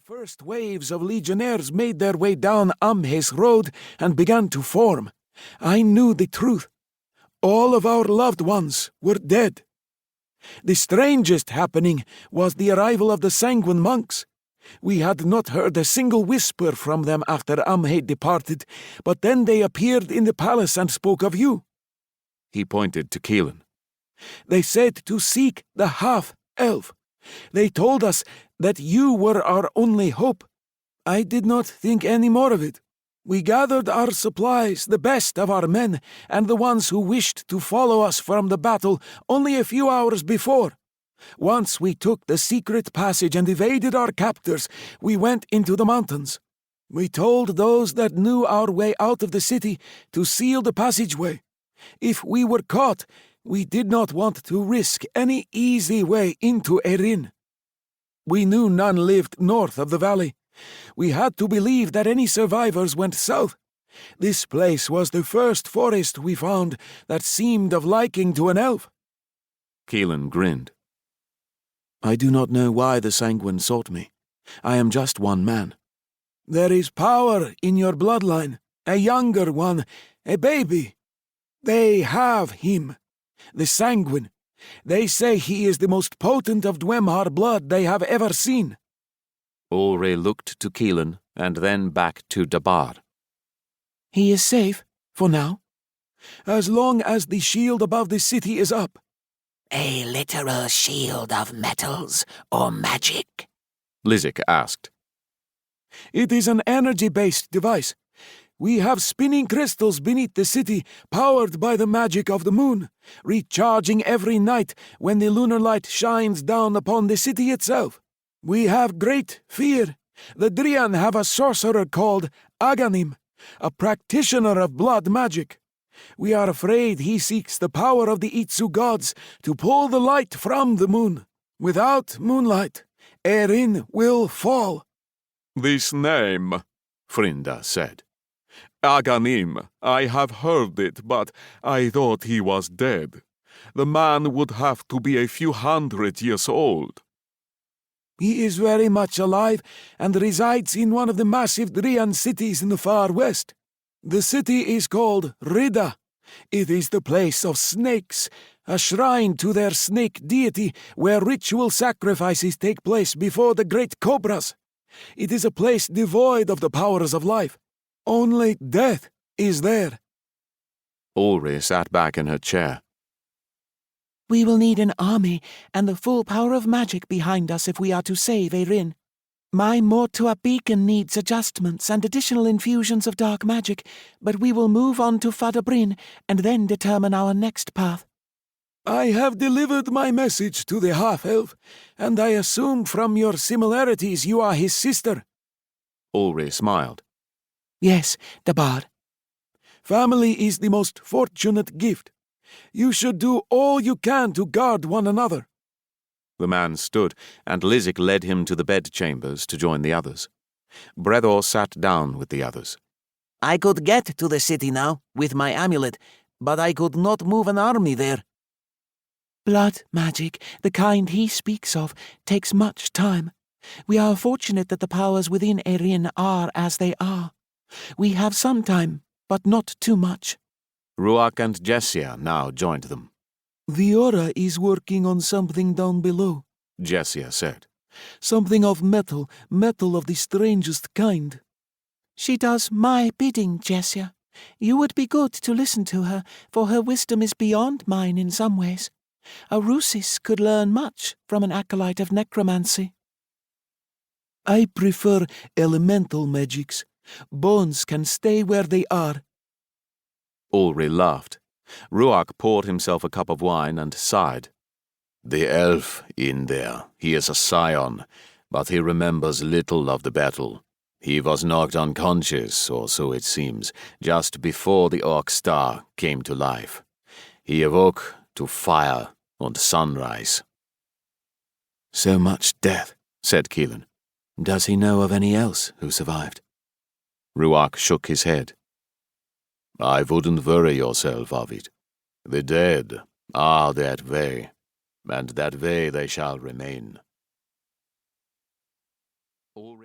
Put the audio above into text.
first waves of legionnaires made their way down Amhes Road and began to form, I knew the truth. All of our loved ones were dead. The strangest happening was the arrival of the Sanguine monks. We had not heard a single whisper from them after Amhe departed, but then they appeared in the palace and spoke of you. He pointed to Kealin. They said to seek the half-elf. They told us that you were our only hope. I did not think any more of it. We gathered our supplies, the best of our men, and the ones who wished to follow us from the battle only a few hours before. Once we took the secret passage and evaded our captors, we went into the mountains. We told those that knew our way out of the city to seal the passageway. If we were caught, we did not want to risk any easy way into Eh-Rin. We knew none lived north of the valley. We had to believe that any survivors went south. This place was the first forest we found that seemed of liking to an elf. Kealin grinned. I do not know why the Sanguine sought me. I am just one man. There is power in your bloodline, a younger one, a baby. They have him, the Sanguine. They say he is the most potent of Dwemer blood they have ever seen. Ulrich looked to Kealin and then back to Dabar. He is safe, for now. As long as the shield above the city is up. A literal shield of metals or magic? Lizik asked. It is an energy-based device. We have spinning crystals beneath the city, powered by the magic of the moon, recharging every night when the lunar light shines down upon the city itself. We have great fear. The Drian have a sorcerer called Aganim, a practitioner of blood magic. We are afraid he seeks the power of the Itzu gods to pull the light from the moon. Without moonlight, Eh-Rin will fall. This name, Frinda said. Aganim, I have heard it, but I thought he was dead. The man would have to be a few 100 years old. He is very much alive and resides in one of the massive Drian cities in the far west. The city is called Rida. It is the place of snakes, a shrine to their snake deity where ritual sacrifices take place before the great cobras. It is a place devoid of the powers of life. Only death is there. Ulrich sat back in her chair. We will need an army and the full power of magic behind us if we are to save Eh-Rin. My Mortua beacon needs adjustments and additional infusions of dark magic, but we will move on to Fadabrin and then determine our next path. I have delivered my message to the half-elf, and I assume from your similarities you are his sister. Ulrich smiled. Yes, Dabar. Family is the most fortunate gift. You should do all you can to guard one another. The man stood, and Lizik led him to the bedchambers to join the others. Brethor sat down with the others. I could get to the city now, with my amulet, but I could not move an army there. Blood magic, the kind he speaks of, takes much time. We are fortunate that the powers within Eh-Rin are as they are. We have some time, but not too much. Ruach and Jessia now joined them. The aura is working on something down below, Jessia said. Something of metal of the strangest kind. She does my bidding, Jessia. You would be good to listen to her, for her wisdom is beyond mine in some ways. A Rusis could learn much from an acolyte of necromancy. I prefer elemental magics. Bones can stay where they are. Ulrich laughed. Ruach poured himself a cup of wine and sighed. The elf in there, he is a scion, but he remembers little of the battle. He was knocked unconscious, or so it seems, just before the Orc Star came to life. He awoke to fire and sunrise. So much death, said Kealin. Does he know of any else who survived? Ruach shook his head. I wouldn't worry yourself of it. The dead are that way, and that way they shall remain. Ulrich